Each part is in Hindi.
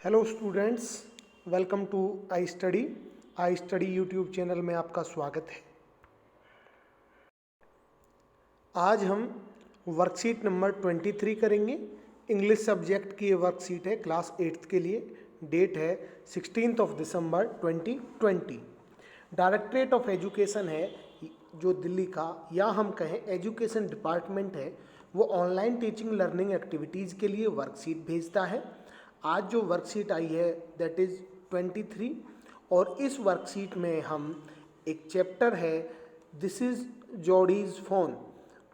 Hello students, welcome to I study YouTube channel में आपका स्वागत है। आज हम वर्कशीट नंबर 23 करेंगे। इंग्लिश सब्जेक्ट की ये वर्कशीट है क्लास 8th के लिए। डेट है 16 दिसंबर 2020। डायरेक्टरेट ऑफ एजुकेशन है जो दिल्ली का, या हम कहें एजुकेशन डिपार्टमेंट है, वो ऑनलाइन टीचिंग लर्निंग एक्टिविटीज़ के लिए वर्कशीट भेजता है। आज जो वर्कशीट आई है दैट इज़ 23, और इस वर्कशीट में हम एक चैप्टर है दिस इज़ जॉडीज़ फोन,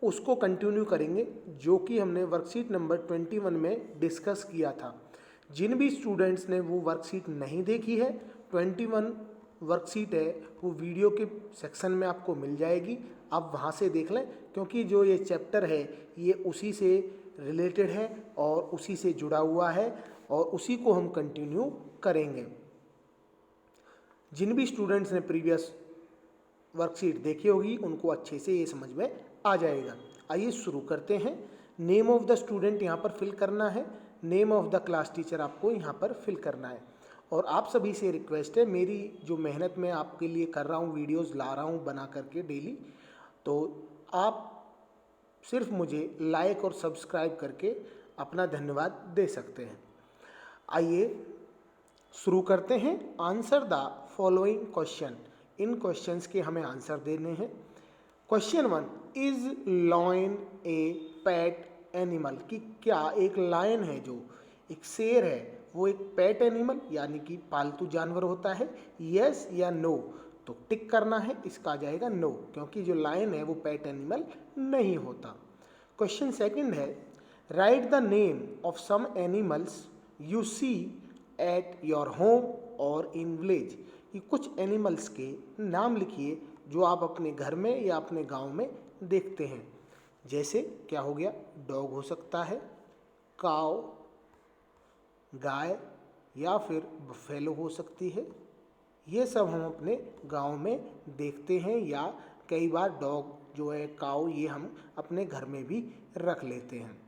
उसको कंटिन्यू करेंगे, जो कि हमने वर्कशीट नंबर 21 में डिस्कस किया था। जिन भी स्टूडेंट्स ने वो वर्कशीट नहीं देखी है, 21 वर्कशीट है वो वीडियो के सेक्शन में आपको मिल जाएगी, आप वहाँ से देख लें, क्योंकि जो ये चैप्टर है ये उसी से रिलेटेड है और उसी से जुड़ा हुआ है और उसी को हम कंटिन्यू करेंगे। जिन भी स्टूडेंट्स ने प्रीवियस वर्कशीट देखी होगी उनको अच्छे से ये समझ में आ जाएगा। आइए शुरू करते हैं। नेम ऑफ द स्टूडेंट यहाँ पर फिल करना है, name of the class teacher आपको यहाँ पर फिल करना है। और आप सभी से रिक्वेस्ट है, मेरी जो मेहनत मैं आपके लिए कर रहा हूँ, वीडियोस ला रहा हूँ बना करके डेली, तो आप सिर्फ मुझे लाइक और सब्सक्राइब करके अपना धन्यवाद दे सकते हैं। आइए शुरू करते हैं। Answer the following question, in questions के हमें आंसर देने हैं। Question 1, is lion A pet animal, कि क्या एक लायन है, जो एक शेर है, वो एक पेट एनिमल यानी कि पालतू जानवर होता है? यस या नो, तो टिक करना है, इसका आ जाएगा नो, क्योंकि जो लायन है वो पेट एनिमल नहीं होता। क्वेश्चन सेकंड है, write the name of some animals you see at your home और इन विलेज, कि कुछ एनिमल्स के नाम लिखिए जो आप अपने घर में या अपने गांव में देखते हैं। जैसे क्या हो गया, डॉग हो सकता है, काव गाय, या फिर बफेलो हो सकती है। ये सब हम अपने गांव में देखते हैं, या कई बार डॉग जो है, काव, ये हम अपने घर में भी रख लेते हैं।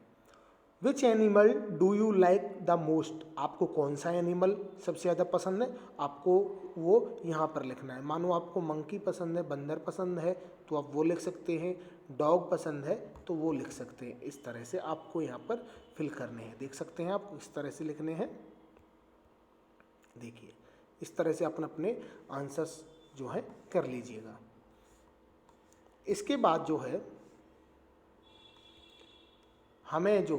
Which animal do you like the most, आपको कौन सा एनिमल सबसे ज़्यादा पसंद है, आपको वो यहाँ पर लिखना है। मानो आपको मंकी पसंद है, बंदर पसंद है, तो आप वो लिख सकते हैं। डॉग पसंद है तो वो लिख सकते हैं। इस तरह से आपको यहाँ पर फिल करने हैं, देख सकते हैं आप, इस तरह से लिखने हैं। देखिए इस तरह से अपने आंसर्स जो है कर लीजिएगा। इसके बाद जो है हमें जो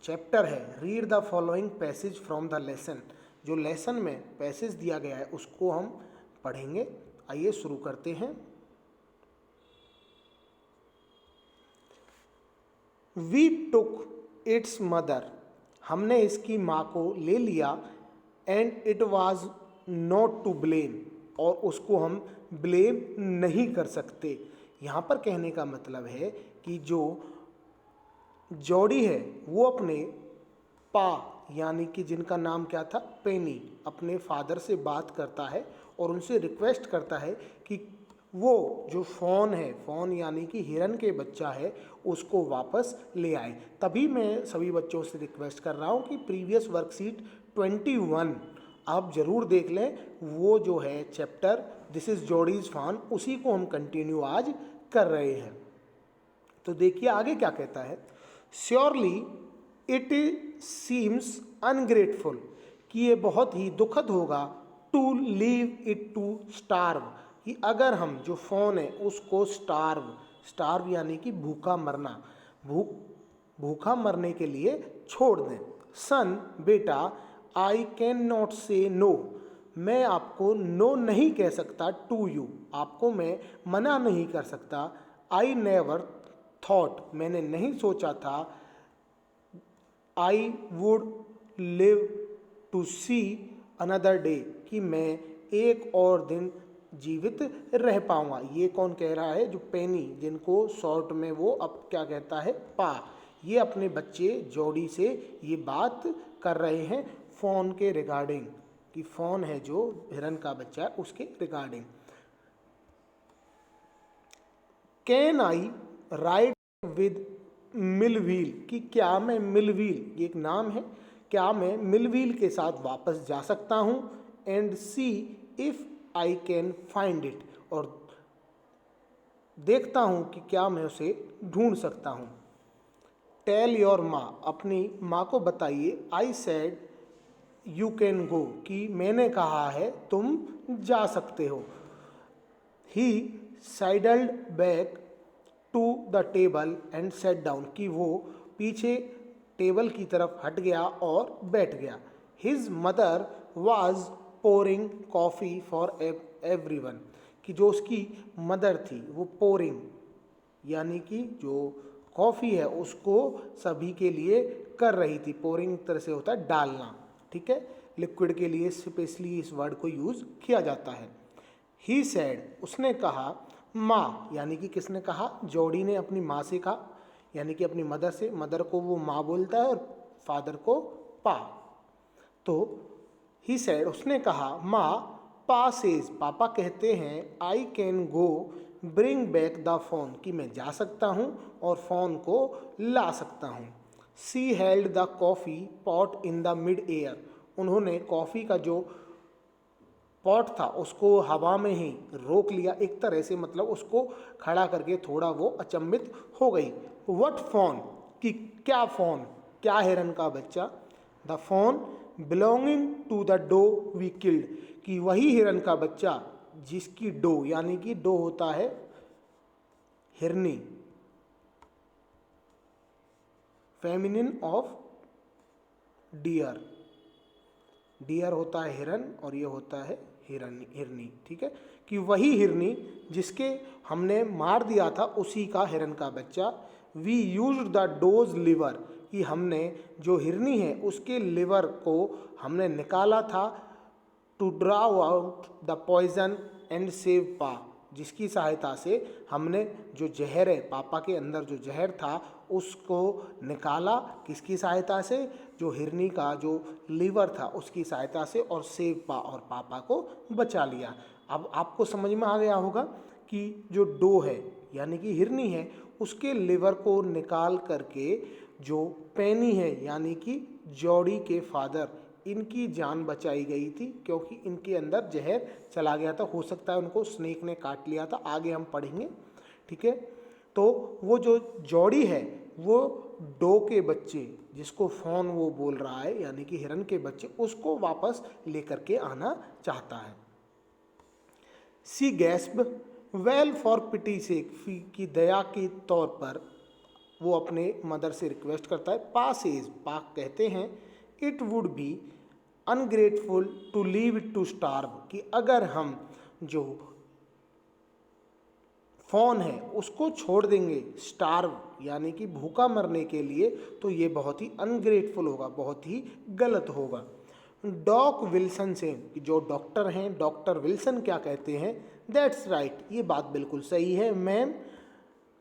चैप्टर है, read the following passage from the lesson, जो लेसन में पैसेज दिया गया है उसको हम पढ़ेंगे। आइए शुरू करते हैं। वी टुक इट्स मदर, हमने इसकी माँ को ले लिया, and it was not to blame, और उसको हम ब्लेम नहीं कर सकते। यहाँ पर कहने का मतलब है कि जो जॉडी है वो अपने यानी कि जिनका नाम क्या था, पेनी, अपने फादर से बात करता है और उनसे रिक्वेस्ट करता है कि वो जो फ़ोन है, फ़ोन यानी कि हिरन के बच्चा है, उसको वापस ले आए। तभी मैं सभी बच्चों से रिक्वेस्ट कर रहा हूँ कि प्रीवियस वर्कशीट 21 आप ज़रूर देख लें। वो जो है चैप्टर दिस इज़ जॉडीज़ फोन, उसी को हम कंटिन्यू आज कर रहे हैं। तो देखिए आगे क्या कहता है। श्योरली इट सीम्स अनग्रेटफुल, कि ये बहुत ही दुखद होगा, to leave it to starve, कि अगर हम जो फ़ोन है उसको स्टार्व यानी कि भूखा मरना, भूखा मरने के लिए छोड़ दें। सन, बेटा, आई कैन नॉट से नो, मैं आपको नो नहीं कह सकता, टू यू, आपको मैं मना नहीं कर सकता। आई नेवर थॉट, मैंने नहीं सोचा था, I would live to see another day, कि मैं एक और दिन जीवित रह पाऊंगा। ये कौन कह रहा है, जो पेनी, जिनको शॉर्ट में वो अब क्या कहता है, ये अपने बच्चे जॉडी से ये बात कर रहे हैं फ़ोन के रिगार्डिंग, कि फ़ोन है जो हिरन का बच्चा है उसके regarding. Can I ride with Millwheel, कि क्या मैं मिलव्हील, ये एक नाम है, क्या मैं मिलविल के साथ वापस जा सकता हूँ, and see if I can find it, और देखता हूँ कि क्या मैं उसे ढूंढ सकता हूँ। टेल योर माँ, अपनी माँ को बताइए। I said you can go, कि मैंने कहा है तुम जा सकते हो। He sidled back to the table and set down, कि वो पीछे टेबल की तरफ हट गया और बैठ गया। His mother was pouring coffee for everyone, कि जो उसकी मदर थी वो पोरिंग यानी कि जो कॉफ़ी है उसको सभी के लिए कर रही थी। पोरिंग तरह से होता है डालना, ठीक है। लिक्विड के लिए स्पेशली इस वर्ड को यूज़ किया जाता है। ही सैड, उसने कहा। माँ यानी कि किसने कहा, जोड़ी ने अपनी माँ से कहा, यानी कि अपनी मदर से। मदर को वो माँ बोलता है और फादर को पा। तो ही सैड, उसने कहा, माँ, पा सेज, पापा कहते हैं, I can go bring back the phone, कि मैं जा सकता हूँ और फ़ोन को ला सकता हूँ। She held the coffee pot in the mid air, उन्होंने कॉफ़ी का जो पॉट था उसको हवा में ही रोक लिया एक तरह से, मतलब उसको खड़ा करके थोड़ा वो अचंभित हो गई। व्हाट फोन, कि क्या फ़ोन, क्या हिरन का बच्चा। The fawn belonging to the doe we killed, कि वही हिरन का बच्चा जिसकी डो, यानी कि डो होता है हिरनी, फेमिनिन ऑफ डियर। डियर होता है हिरन और ये होता है हिरनी, ठीक है। कि वही हिरनी जिसके हमने मार दिया था उसी का हिरन का बच्चा। We use the doe's liver, कि हमने जो हिरनी है उसके लिवर को हमने निकाला था। To draw out the poison and save Pa, जिसकी सहायता से हमने जो जहर है, पापा के अंदर जो जहर था उसको निकाला। किसकी सहायता से, जो हिरनी का जो लीवर था उसकी सहायता से, और सेव पा, और पापा को बचा लिया। अब आपको समझ में आ गया होगा कि जो डो है यानी कि हिरनी है उसके लिवर को निकाल करके जो पैनी है यानी कि जॉडी के फादर, इनकी जान बचाई गई थी, क्योंकि इनके अंदर जहर चला गया था। हो सकता है उनको स्नेक ने काट लिया था, आगे हम पढ़ेंगे, ठीक है। तो वो जो जॉडी है वो डो के बच्चे, जिसको फोन वो बोल रहा है यानी कि हिरन के बच्चे, उसको वापस लेकर के आना चाहता है। सी गैस्प वेल फॉर पिटी सेक, की दया के तौर पर वो अपने मदर से रिक्वेस्ट करता है। पासेज, पाक कहते हैं, it would be ungrateful to leave it to starve, कि अगर हम जो फ़ोन है उसको छोड़ देंगे स्टार्व यानी कि भूखा मरने के लिए, तो ये बहुत ही अनग्रेटफुल होगा, बहुत ही गलत होगा। डॉक विल्सन से, जो डॉक्टर हैं, डॉक्टर विल्सन क्या कहते हैं, दैट्स राइट, ये बात बिल्कुल सही है ma'am.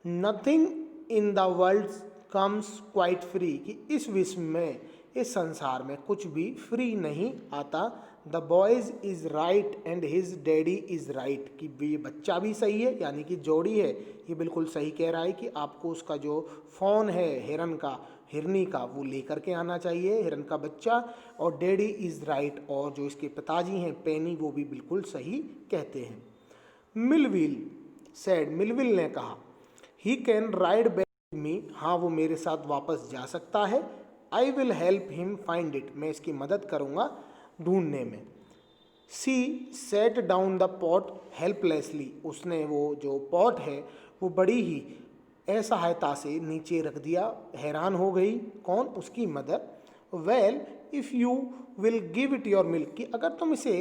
Nothing in the world comes quite free, कि इस विश्व में, इस संसार में कुछ भी फ्री नहीं आता। The boys is right and his daddy is right, कि ये बच्चा भी सही है यानी कि जोड़ी है, ये बिल्कुल सही कह रहा है कि आपको उसका जो फ़ोन है हिरन का, हिरनी का, वो लेकर के आना चाहिए, हिरन का बच्चा। और डैडी इज़ राइट, और जो इसके पिताजी हैं पेनी, वो भी बिल्कुल सही कहते हैं। मिलविल सैड, मिलविल ने कहा, he can ride back me, हाँ वो मेरे साथ वापस जा सकता है। I will help him find it, मैं इसकी मदद करूँगा ढूंढने में। She set down the pot helplessly, उसने वो जो पॉट है वो बड़ी ही असहायता से नीचे रख दिया, हैरान हो गई। कौन, उसकी mother. Well if you will give it your milk, कि अगर तुम इसे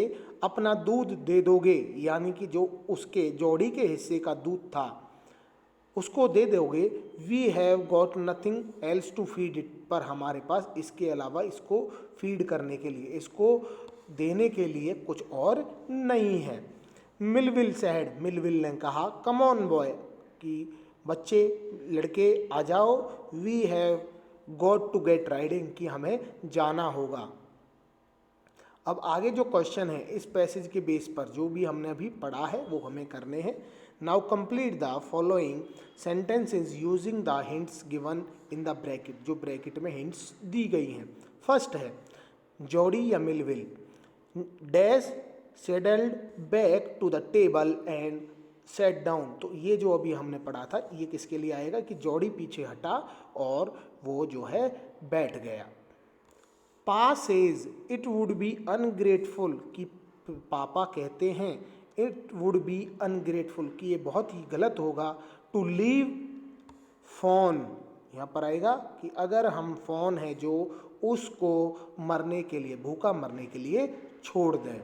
अपना दूध दे दोगे, यानी कि जो उसके जोड़ी के हिस्से का दूध था उसको दे दोगे। We have got nothing else to feed it, पर हमारे पास इसके अलावा इसको फीड करने के लिए, इसको देने के लिए कुछ और नहीं है। मिलविल सैड, मिलविल ने कहा, कम ऑन बॉय, कि बच्चे, लड़के आ जाओ। We have got to get riding, कि हमें जाना होगा। अब आगे जो क्वेश्चन है इस पैसेज के बेस पर जो भी हमने अभी पढ़ा है वो हमें करने हैं। Now complete the following sentences using the hints given in the bracket, जो ब्रैकेट में हिंट्स दी गई हैं फर्स्ट है जॉडी या Millwheel dash settled back to the table and set down. तो ये जो अभी हमने पढ़ा था ये किसके लिए आएगा कि जॉडी पीछे हटा और वो जो है बैठ गया। पा says it would be ungrateful कि पापा कहते हैं इट वुड बी अनग्रेटफुल कि ये बहुत ही गलत होगा टू लीव फोन। यहाँ पर आएगा कि अगर हम फोन है जो उसको मरने के लिए भूखा मरने के लिए छोड़ दें।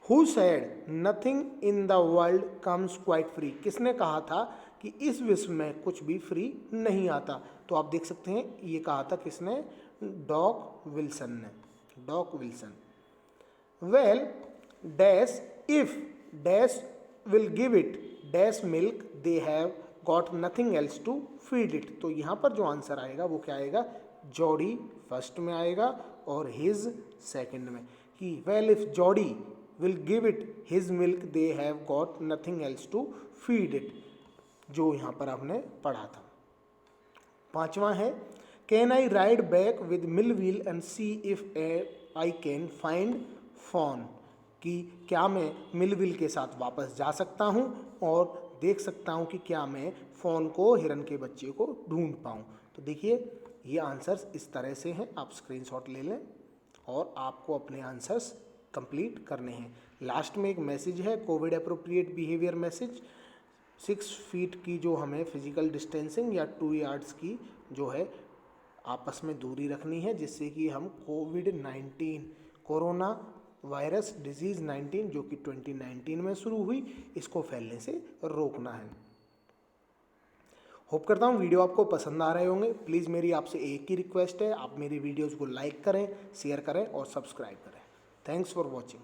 Who said nothing in the world comes quite free. किसने कहा था कि इस विश्व में कुछ भी फ्री नहीं आता। तो आप देख सकते हैं ये कहा था किसने, डॉक विल्सन ने, Doc Wilson. Well dash if dash will give it dash milk they have got nothing else to feed it. तो यहाँ पर जो आंसर आएगा वो क्या आएगा, जॉडी फर्स्ट में आएगा और हिज सेकंड में। कि well if Jody will give it his milk they have got nothing else to feed it, जो यहाँ पर आपने पढ़ा था। पांचवा है can I ride back with Millwheel and see if I can find fawn. कि क्या मैं मिल व्हील के साथ वापस जा सकता हूँ और देख सकता हूँ कि क्या मैं फ़ोन को, हिरन के बच्चे को ढूंढ पाऊँ। तो देखिए ये आंसर्स इस तरह से हैं, आप स्क्रीनशॉट ले लें और आपको अपने आंसर्स कंप्लीट करने हैं। लास्ट में एक मैसेज है, Covid appropriate behaviour message. 6 feet की जो हमें फिजिकल डिस्टेंसिंग या 2 यार्ड्स की जो है आपस में दूरी रखनी है, जिससे कि हम कोविड-19 कोरोना वायरस डिजीज़ 19 जो कि 2019 में शुरू हुई इसको फैलने से रोकना है। होप करता हूँ वीडियो आपको पसंद आ रहे होंगे। प्लीज़ मेरी आपसे एक ही रिक्वेस्ट है, आप मेरी वीडियोज़ को लाइक करें, शेयर करें और सब्सक्राइब करें। Thanks for watching.